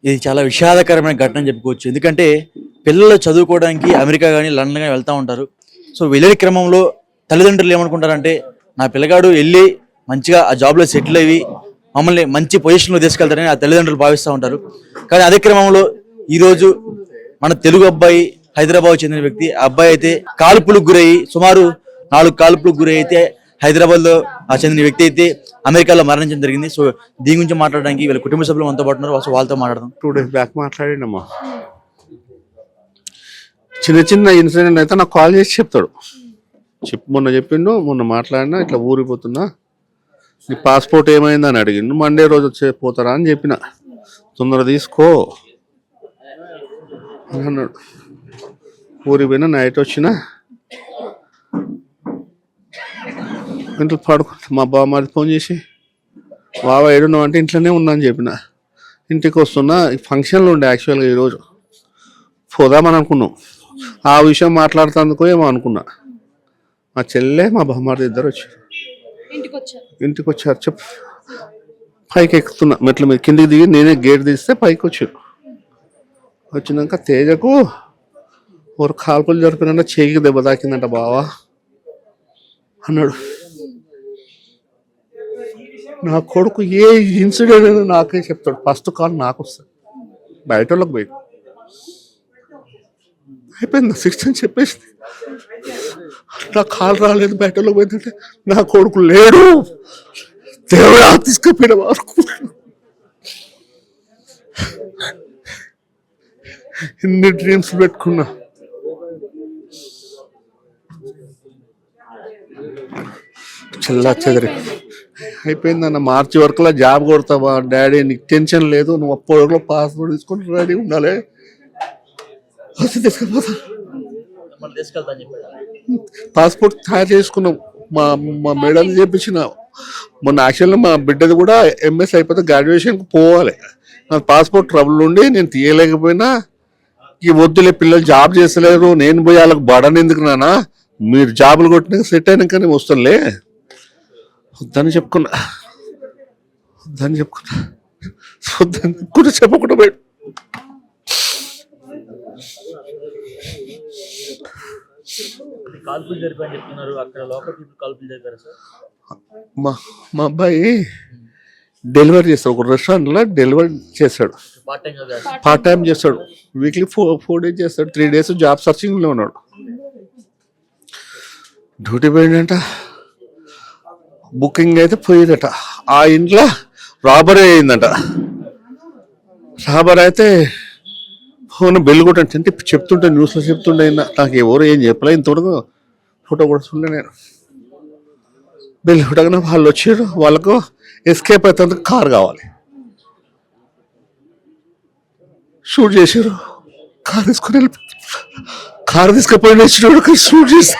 ఇది చాలా విషాదకరమైన ఘటన అని చెప్పుకోవచ్చు. ఎందుకంటే పిల్లలు చదువుకోవడానికి అమెరికా కానీ లండన్ కానీ వెళ్తూ ఉంటారు. సో వెళ్ళే క్రమంలో తల్లిదండ్రులు ఏమనుకుంటారంటే నా పిల్లగాడు వెళ్ళి మంచిగా ఆ జాబ్లో సెటిల్ అయ్యి మమ్మల్ని మంచి పొజిషన్లో తీసుకెళ్తారని ఆ తల్లిదండ్రులు భావిస్తూ ఉంటారు. కానీ అదే క్రమంలో ఈరోజు మన తెలుగు అబ్బాయి హైదరాబాద్ చెందిన వ్యక్తి, ఆ అబ్బాయి అయితే కాల్పులకు గురయ్యి సుమారు 4 కాల్పులకు గురై అయితే హైదరాబాద్లో చెందిన వ్యక్తి అయితే అమెరికాలో మరణించడం జరిగింది. సో దీని గురించి మాట్లాడడానికి వీళ్ళ కుటుంబ సభ్యులు మనతో పాటు ఉన్నారు. వాళ్ళతో మాట్లాడదాం. 2 days బ్యాక్ మాట్లాడిండమ్మా. చిన్న చిన్న ఇన్సిడెంట్ అయితే నాకు కాల్ చేసి చెప్తాడు. మొన్న చెప్పిండు, మొన్న మాట్లాడినా ఇట్లా ఊరిపోతున్నా, నీ పాస్పోర్ట్ ఏమైందని అడిగిండు. మండే రోజు పోతారా అని చెప్పిన, తొందర తీసుకో అని అన్నాడు. ఊరికి పోయినా, నైట్ వచ్చిన ఇంట్లో పడుకుంటా. మా బామ్మది ఫోన్ చేసి బావ ఏడున్నావు అంటే ఇంట్లోనే ఉన్నా అని చెప్పిన. ఇంటికి వస్తున్నా, ఫంక్షన్లో ఉండే యాక్చువల్గా ఈరోజు పోదామని అనుకున్నాం. ఆ విషయం మాట్లాడుతందుకో ఏమో అనుకున్నా. మా చెల్లె మా బామ్మది ఇద్దరు వచ్చారు. ఇంటికి వచ్చారు. చెప్పు, పైకి ఎక్కుతున్నా మెట్ల మీద, కిందికి దిగి నేనే గేట్ తీస్తే పైకి వచ్చారు. వచ్చినాక తేజకు ఒక కాల్పులు జరిపిన చేయికి దెబ్బ తాకిందంట బావా అన్నాడు. నా కొడుకు ఏ ఇన్సిడెంట్ అయినా నాకే చెప్తాడు. ఫస్ట్ కాల్ నాకు వస్తుంది, బయట వాళ్ళకి పోయి అయిపోయింది. 6 అని చెప్పేసి నా కాల్ రాలేదు, బయట వాళ్ళకి పోయిందంటే నా కొడుకు లేడు, దేవుడా తీసుకుపోయిన వరకు ఇన్ని డ్రీమ్స్ పెట్టుకున్నా. చల్లా చెదరి అయిపోయిందన్న. మార్చి వరకులో జాబ్ కొడతావా డాడీ, నీకు టెన్షన్ లేదు, నువ్వు అప్పటి వరకు పాస్పోర్ట్ తీసుకొని రెడీ ఉండాలి, వస్తే తీసుకుపోతా. పాస్పోర్ట్ తయారు చేసుకున్నాం, మా మేడం చేపించిన. మొన్న యాక్చువల్గా మా బిడ్డది కూడా ఎంఎస్ అయిపోతే గ్రాడ్యుయేషన్కి పోవాలి. నా పాస్పోర్ట్ ట్రబుల్ ఉండి నేను తీయలేకపోయినా, ఈ వద్దులే పిల్లలు జాబ్ చేస్తలేరు, నేను పోయి వాళ్ళకి బడని ఎందుకు నానా, మీరు జాబులు కొట్టినాక సెట్ అయినాకనే వస్తానులే, వద్దని చెప్పుకున్నా. చెప్పకుండా పోయి మా అబ్బాయి డెలివరీ చేస్తాడు, ఒక రెస్టారెంట్లో డెలివరీ చేస్తాడు, పార్ట్ టైం చేస్తాడు. వీక్లీ 4 days చేస్తాడు, 3 days జాబ్ సర్చింగ్లో ఉన్నాడు. డ్యూటీ పోయిందంట, బుకింగ్ అయితే పోయిందట. ఆ ఇంట్లో రాబరీ అయిందంట. రాబరీ అయితే ఫోన్ బెల్ కొట్టంటే చెప్తుంటే, న్యూస్లో చెప్తుండే, నాకు ఎవరు ఏం చెప్పలే, ఇంతవరకు ఫోటో కొడుతుండే నేను. బెల్ కొట్టగానే వాళ్ళు వచ్చారు, వాళ్ళకు ఎస్కేప్ అవుతుంది కార్ కావాలి, షూట్ చేశారు. కార్ తీసుకుని వెళ్ళిపోయారు. కారు తీసుకుపోయిన వచ్చినోడు షూట్ చేసి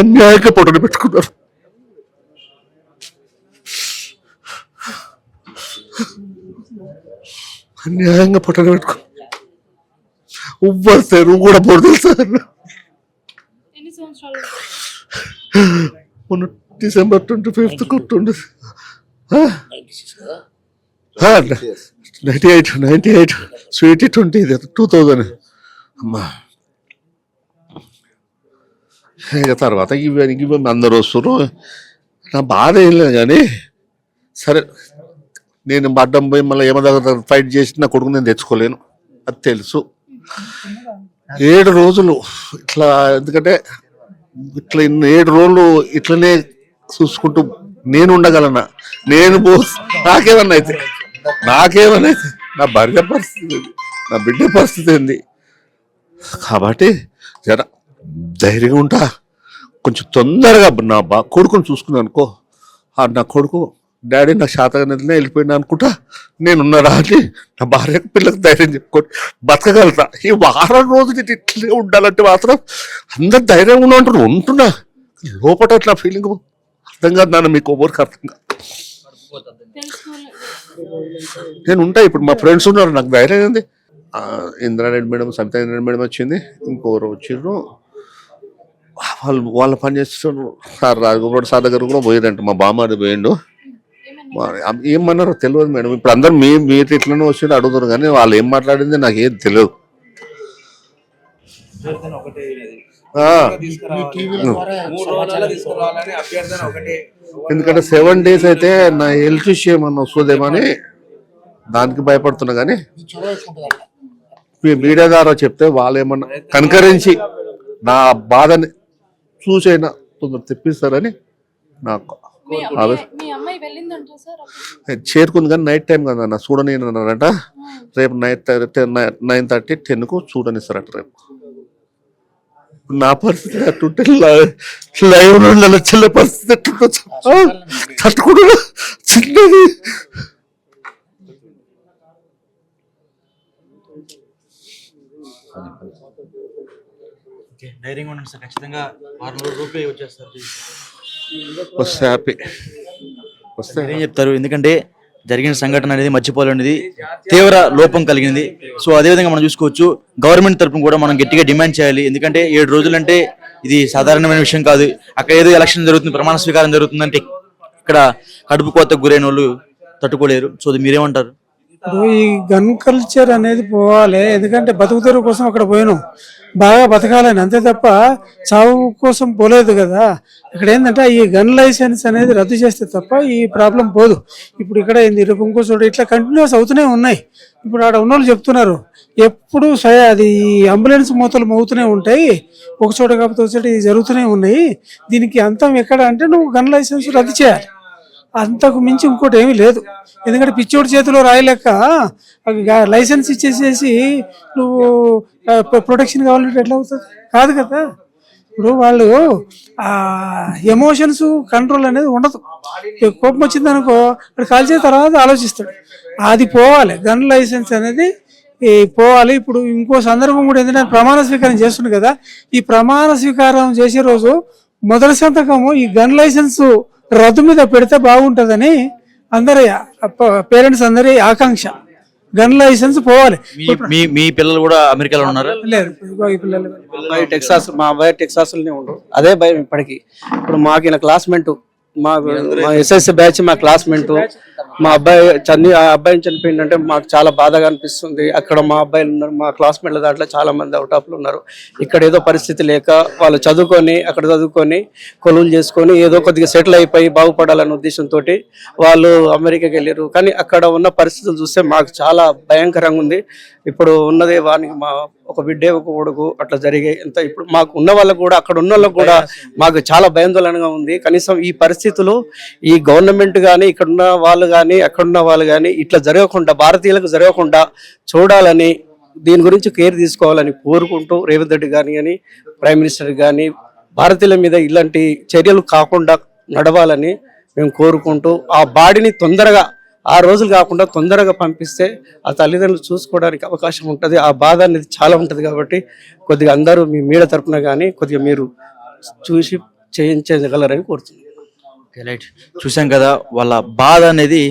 అన్యాయంగా ఫోటోలు పెట్టుకున్నారు. అన్యాయంగా ఫోటోలు పెట్టుకో ఉవ్వరు కూడా పొడుతుంది సార్. మొన్న December 25th కొట్టుండే. 98 స్వీటీ 20 2000 అమ్మా. ఇక తర్వాత ఇవి అందరు వస్తారు. నా బాధ ఏం లేదు కానీ, సరే నేను అడ్డం పోయి మళ్ళీ ఏమో ఫైట్ చేసి నా కొడుకు నేను తెచ్చుకోలేను, అది తెలుసు. 7 రోజులు ఇట్లా, ఎందుకంటే ఇట్లా 7 రోజులు ఇట్లనే చూసుకుంటూ నేను ఉండగలనా? నేను నాకేమన్నా అయితే నా భార్య పరిస్థితి, నా బిడ్డ పరిస్థితి ఏంది? కాబట్టి జర ధైర్యంగా ఉంటా. కొంచెం తొందరగా నా కొడుకుని చూసుకున్నాను అనుకో, నా కొడుకు డాడీ నా శాతగానే వెళ్ళిపోయినా అనుకుంటా, నేనున్నాడా అని నా భార్యకు పిల్లలకు ధైర్యం చెప్పుకొని బతకగలుగుతా. ఈ 1 రోజులు ఇట్లే ఉండాలంటే మాత్రం అందరు ధైర్యంగా ఉంటున్నా, లోపల అట్లా ఫీలింగ్ అర్థం కాదు నాన్న, మీకు ఎవరికి అర్థం కాదు. నేను ఉంటా. ఇప్పుడు మా ఫ్రెండ్స్ ఉన్నారు, నాకు ధైర్యం ఏంది. ఇంద్రారెడ్డి మేడం, సవితా ఇంద్రారెడ్డి మేడం వచ్చింది, ఇంకోరు వచ్చిర్రు, వాళ్ళు పని చేస్తున్నారు. సార్ రాజగోపాల్ సార్ దగ్గర కూడా పోయేదంట, మా బామ్మ అది పోయిండు. ఏమన్నారో తెలియదు మేడం. ఇప్పుడు అందరు మీరు ఇట్లనే వచ్చి అడుగుతారు కానీ వాళ్ళు ఏం మాట్లాడింది నాకు ఏం తెలియదు. ఎందుకంటే 7 days అయితే నా హెల్త్ ఇష్యూ ఏమన్నా వస్తుందేమని దానికి భయపడుతున్నా. కానీ మీడియా ద్వారా చెప్తే వాళ్ళు ఏమన్నా కనుకరించి నా బాధని చూసైనా తొందర తెప్పిస్తారని నాకు చేరుకుంది. కానీ నైట్ టైం కదా అన్న చూడనిన్నారంట. రేపు నైట్ 9:30 10కు చూడనిస్తారట. రేపు నా పరిస్థితి అట్టుంటే లైవ్ లో చెల్లె పరిస్థితి ఎట్టుంటో తట్టుకుంటున్నా. చిన్నది ధైర్యంగా ఉండండి సార్. ఖచ్చితంగా 600 రూపాయలు వచ్చేస్తారు. వస్తే హ్యాపీ వస్తే ఏం చెప్తారు? ఎందుకంటే జరిగిన సంఘటన అనేది మర్చిపోలేనిది, తీవ్ర లోపం కలిగింది. సో అదేవిధంగా మనం చూసుకోవచ్చు, గవర్నమెంట్ తరఫున కూడా మనం గట్టిగా డిమాండ్ చేయాలి. ఎందుకంటే 7 రోజులు అంటే ఇది సాధారణమైన విషయం కాదు. అక్కడ ఏదో ఎలక్షన్ జరుగుతుంది, ప్రమాణ స్వీకారం జరుగుతుందంటే ఇక్కడ కడుపు కోతకు గురైన వాళ్ళు తట్టుకోలేరు. సో అది మీరేమంటారు? ఇప్పుడు ఈ గన్ కల్చర్ అనేది పోవాలి. ఎందుకంటే బతుకుతెరువు కోసం అక్కడ పోయినాం, బాగా బతకాలని, అంతే తప్ప చావు కోసం పోలేదు కదా. ఇక్కడ ఏంటంటే ఈ గన్ లైసెన్స్ అనేది రద్దు చేస్తే తప్ప ఈ ప్రాబ్లం పోదు. ఇప్పుడు ఇక్కడ ఏంది, రేపు ఇంకో చోట ఇట్లా కంటిన్యూస్ అవుతూనే ఉన్నాయి. ఇప్పుడు ఆడ ఉన్నోళ్ళు చెప్తున్నారు, ఎప్పుడు అది అంబులెన్స్ మూతలు మోగుతూనే ఉంటాయి, ఒక చోట కాకపోతే ఒక చోట జరుగుతూనే ఉన్నాయి. దీనికి అంతం ఎక్కడ అంటే నువ్వు గన్ లైసెన్స్ రద్దు చేయాలి, అంతకు మించి ఇంకోటి ఏమీ లేదు. ఎందుకంటే పిచ్చోడి చేతిలో రాయలేక లైసెన్స్ ఇచ్చేసేసి నువ్వు ప్రొటెక్షన్ కావాలంటే ఎట్లా అవుతుంది? కాదు కదా. ఇప్పుడు వాళ్ళు ఎమోషన్స్ కంట్రోల్ అనేది ఉండదు. కోపం వచ్చింది అనుకో, ఇప్పుడు కాల్చిన తర్వాత ఆలోచిస్తాడు. అది పోవాలి, గన్ లైసెన్స్ అనేది పోవాలి. ఇప్పుడు ఇంకో సందర్భం కూడా ఏంటంటే ప్రమాణ స్వీకారం చేస్తుంది కదా. ఈ ప్రమాణ స్వీకారం చేసే రోజు మొదటి సంతకము ఈ గన్ లైసెన్స్ రద్దు మీద పెడితే బాగుంటుందని అందరి పేరెంట్స్ అందరి ఆకాంక్ష. గన్ లైసెన్స్ పోవాలి. మీ పిల్లలు కూడా అమెరికాలో ఉన్నారు? లేదు, ఈ పిల్లలు మా అబ్బాయి టెక్సాస్ లోనే ఉండరు. అదే భయం ఇప్పటికి. ఇప్పుడు మాకు ఈయన క్లాస్మేట్, మా ఎస్ఎస్సి బ్యాచ్ మా క్లాస్మేట్. మా అబ్బాయిని చనిపోయిందంటే మాకు చాలా బాధగా అనిపిస్తుంది. అక్కడ మా అబ్బాయిలు ఉన్నారు, మా క్లాస్మేట్ల దాంట్లో చాలా మంది అవుట్ ఆఫ్లు ఉన్నారు. ఇక్కడ ఏదో పరిస్థితి లేక వాళ్ళు అక్కడ చదువుకొని కొలువులు చేసుకొని ఏదో కొద్దిగా సెటిల్ అయిపోయి బాగుపడాలనే ఉద్దేశంతో వాళ్ళు అమెరికాకి వెళ్ళారు. కానీ అక్కడ ఉన్న పరిస్థితులు చూస్తే మాకు చాలా భయంకరంగా ఉంది. ఇప్పుడు ఉన్నదే వానికి మా ఒక బిడ్డే ఒక కొడుకు అట్లా జరిగాయి. ఎంత ఇప్పుడు మాకు ఉన్న వాళ్ళకు కూడా, అక్కడ ఉన్న వాళ్ళకు కూడా మాకు చాలా భయాందోళనగా ఉంది. కనీసం ఈ పరిస్థితులు ఈ గవర్నమెంట్ కానీ, ఇక్కడున్న వాళ్ళు కానీ, అక్కడున్న వాళ్ళు కానీ ఇట్లా జరగకుండా, భారతీయులకు జరగకుండా చూడాలని, దీని గురించి కేర్ తీసుకోవాలని కోరుకుంటూ రేవంత్ రెడ్డి కానీ ప్రైమ్ మినిస్టర్ కానీ భారతీయుల మీద ఇలాంటి చర్యలు కాకుండా నడవాలని మేము కోరుకుంటూ, ఆ బాడీని తొందరగా 6 రోజులు కాకుండా తొందరగా పంపిస్తే ఆ తల్లిదండ్రులు చూసుకోవడానికి అవకాశం ఉంటుంది. ఆ బాధ అనేది చాలా ఉంటుంది. కాబట్టి కొద్దిగా అందరూ మీ మీడియా తరఫున కానీ కొద్దిగా మీరు చూసి చేయించగలరని కోరుతున్నాను. రైట్, చూసాం కదా వాళ్ళ బాధ అనేది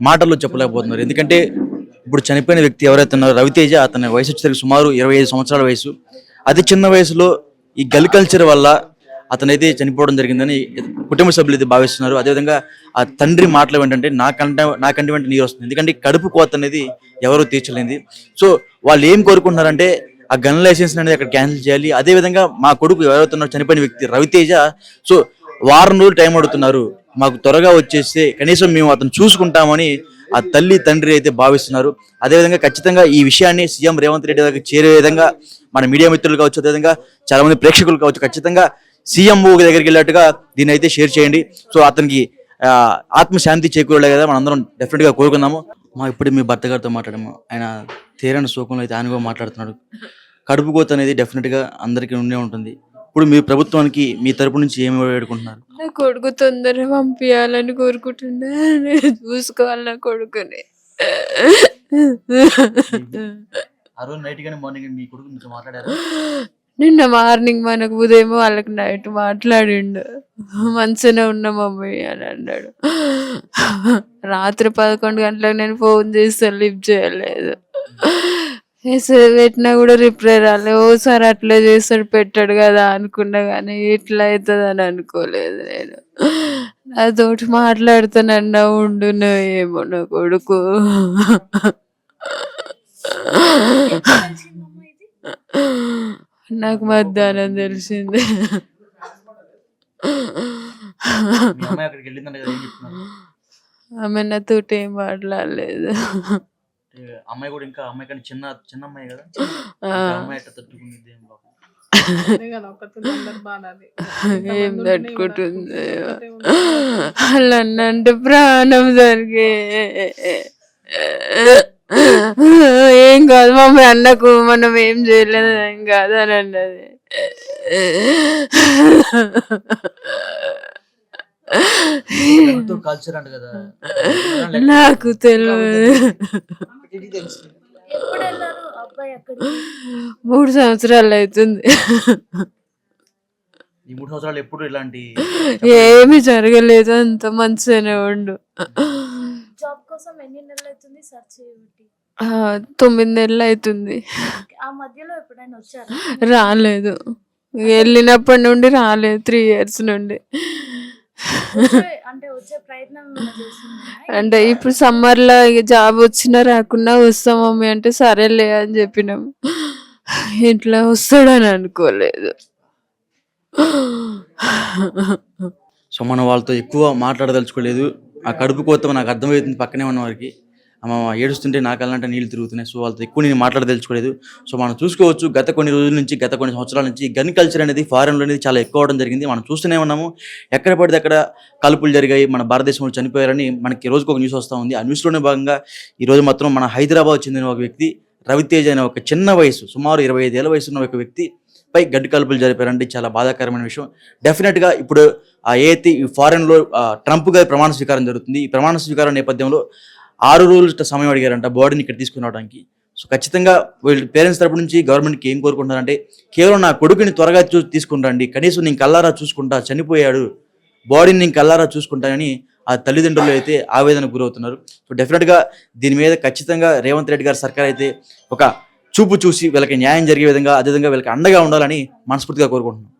మాటల్లో చెప్పలేకపోతున్నారు. ఎందుకంటే ఇప్పుడు చనిపోయిన వ్యక్తి ఎవరైతే ఉన్నారో రవితేజ, అతని వయసు వచ్చేసరికి సుమారు 25 సంవత్సరాల వయసు. అతి చిన్న వయసులో ఈ గల్ కల్చర్ వల్ల అతనైతే చనిపోవడం జరిగిందని కుటుంబ సభ్యులు అయితే భావిస్తున్నారు. అదేవిధంగా ఆ తండ్రి మాటలు ఏంటంటే నాకంటి వెంట నీరు వస్తుంది. ఎందుకంటే కడుపు కోత అనేది ఎవరూ తీర్చలేంది. సో వాళ్ళు ఏం కోరుకుంటున్నారంటే ఆ గన్ లైసెన్స్ అనేది అక్కడ క్యాన్సిల్ చేయాలి. అదేవిధంగా మా కొడుకు ఎవరైతే చనిపోయిన వ్యక్తి రవితేజ, సో 1 వారం రోజులు టైం అడుగుతున్నారు, మాకు త్వరగా వచ్చేస్తే కనీసం మేము అతను చూసుకుంటామని ఆ తల్లి తండ్రి అయితే భావిస్తున్నారు. అదేవిధంగా ఖచ్చితంగా ఈ విషయాన్ని సీఎం రేవంత్ రెడ్డి దగ్గరికి చేరే విధంగా మన మీడియా మిత్రులు కావచ్చు, అదేవిధంగా చాలా మంది ప్రేక్షకులు కావచ్చు, ఖచ్చితంగా సీఎంఓ దగ్గరికి వెళ్ళినట్టుగా దీన్ని అయితే షేర్ చేయండి. సో అతనికి ఆత్మశాంతి చేకూరలే కదా మనందరం డెఫినెట్ గా కోరుకుందాము. ఇప్పుడు మీ భర్త గారితో మాట్లాడము, ఆయన తీరని శోకంలో అయితే ఆయనగా మాట్లాడుతున్నాడు. కడుపు కోత అనేది డెఫినెట్ గా అందరికీ ఉండే ఉంటుంది. ఇప్పుడు మీ ప్రభుత్వానికి మీ తరపు నుంచి ఏమి వేడుకుంటున్నారు? నా కొడుకు తొందరగా పంపించాలని కోరుకుంటున్నా, చూసుకోవాలి నా కొడుకుని. ఆ రోజు నైట్ గానీ మార్నింగ్ మీ కొడుకు నుంచి మాట్లాడారు? నిన్న మార్నింగ్ మనకు ఉదయం వాళ్ళకి నైట్ మాట్లాడిండు, మంచిగానే ఉన్నా మమ్మీ అని అన్నాడు. రాత్రి 11 గంటలకు నేను ఫోన్ చేస్తే లిఫ్ట్ చేయలేదు. మెసేజ్ పెట్టినా కూడా రిప్లై రాలే. ఓసారి అట్లా చేస్తాడు పెట్టాడు కదా అనుకున్నా కానీ ఇట్లా అవుతుంది అని అనుకోలేదు నేను. నాతోటి మాట్లాడుతానన్నా ఉండును ఏమో నా కొడుకు. నాకు మధ్యాహ్నం తెలిసింది. మీ అమ్మాయి అక్కడికి వెళ్ళిందంట కదా, ఏం చెప్తున్నారు? ఆమె నాతోటి ఏం మాట్లాడలేదు. అమ్మాయి కూడా ఇంకా అమ్మాయి కానీ చిన్న చిన్న అమ్మాయి కదా, ఆ, ఇంకా అమ్మాయి ఎట్లా తట్టుకునేది ఏం బాబు. ఏం తట్టుకుంటుంది అలా అంటే ప్రాణం జరిగే. ఏం కాదు మమ్మీ అన్నకు మనం ఏం చేయలేదు ఏం కాదు అని అన్నది. ఎంతో కల్చర్ అంట కదా. నాకు తెలియదు. ఎప్పుడు వెళ్ళారు అబ్బాయి అక్కడికి? 3 సంవత్సరాలు అవుతుంది. ఈ 3 సంవత్సరాలు ఎప్పుడు ఇలాంటి ఏమి జరగలేదు, అంత మంచిగానే ఉండు. జాబ్ కోసం ఎన్ని నెలలు అవుతుంది సెర్చ్ చేయబట్టి? 9 నెలలు అవుతుంది. ఆ మధ్యలో ఎప్పుడైనా వచ్చారా? రాలేదు, వెళ్ళినప్పటి నుండి రాలేదు, 3 years నుండి. అంటే వచ్చే ప్రయత్నం ఏమైనా చేస్తున్నారా? అంటే ఇప్పుడు సమ్మర్ లో ఇక జాబ్ వచ్చినా రాకున్నా వస్తాం మమ్మీ అంటే సరేలే అని చెప్పినాం. ఇట్లా వస్తాడని అనుకోలేదు. సో మనం వాళ్ళతో ఎక్కువ మాట్లాడదలుచుకోలేదు. ఆ కడుపు కోత నాకు అర్థమవుతుంది పక్కనే ఉన్న వారికి. ఆమె ఏడుస్తుంటే నాకు అలాంటి నీళ్ళు తిరుగుతున్నాయి. సో వాళ్ళతో ఎక్కువ నేను మాట్లాడదలుచుకోలేదు. సో మనం చూసుకోవచ్చు గత కొన్ని రోజుల నుంచి, గత కొన్ని సంవత్సరాల నుంచి గన్ కల్చర్ అనేది ఫారెన్లో అనేది చాలా ఎక్కువ అవడం జరిగింది. మనం చూస్తూనే ఉన్నాము. ఎక్కడ పడితే అక్కడ కాల్పులు జరిగాయి, మన భారతదేశంలో చనిపోయారని మనకి రోజుకు ఒక న్యూస్ వస్తూ ఉంది. ఆ న్యూస్లోనే భాగంగా ఈరోజు మాత్రం మన హైదరాబాద్ చెందిన ఒక వ్యక్తి రవితేజ్ అనే ఒక చిన్న వయసు, సుమారు 25 ఏళ్ల వయసు ఉన్న ఒక వ్యక్తి పై గడ్డి కాల్పులు జరిపారంటే చాలా బాధాకరమైన విషయం. డెఫినెట్గా ఇప్పుడు ఏదైతే ఈ ఫారెన్లో ట్రంప్ గారి ప్రమాణ స్వీకారం జరుగుతుంది. ఈ ప్రమాణ స్వీకారం నేపథ్యంలో 6 రోజుల సమయం అడిగారంట బాడీని ఇక్కడ తీసుకుని రావడానికి. సో ఖచ్చితంగా వీళ్ళ పేరెంట్స్ తరపు నుంచి గవర్నమెంట్కి ఏం కోరుకుంటారంటే కేవలం నా కొడుకుని త్వరగా తీసుకుని రండి, కనీసం నేను కల్లారా చూసుకుంటా, చనిపోయాడు, బాడీని నేను కల్లారా చూసుకుంటానని ఆ తల్లిదండ్రులు అయితే ఆవేదనకు గురవుతున్నారు. సో డెఫినెట్గా దీని మీద ఖచ్చితంగా రేవంత్ రెడ్డి గారి సర్కార్ అయితే ఒక చూపు చూసి వీళ్ళకి న్యాయం జరిగే విధంగా, అదేవిధంగా వీళ్ళకి అండగా ఉండాలని మనస్ఫూర్తిగా కోరుకుంటున్నాను.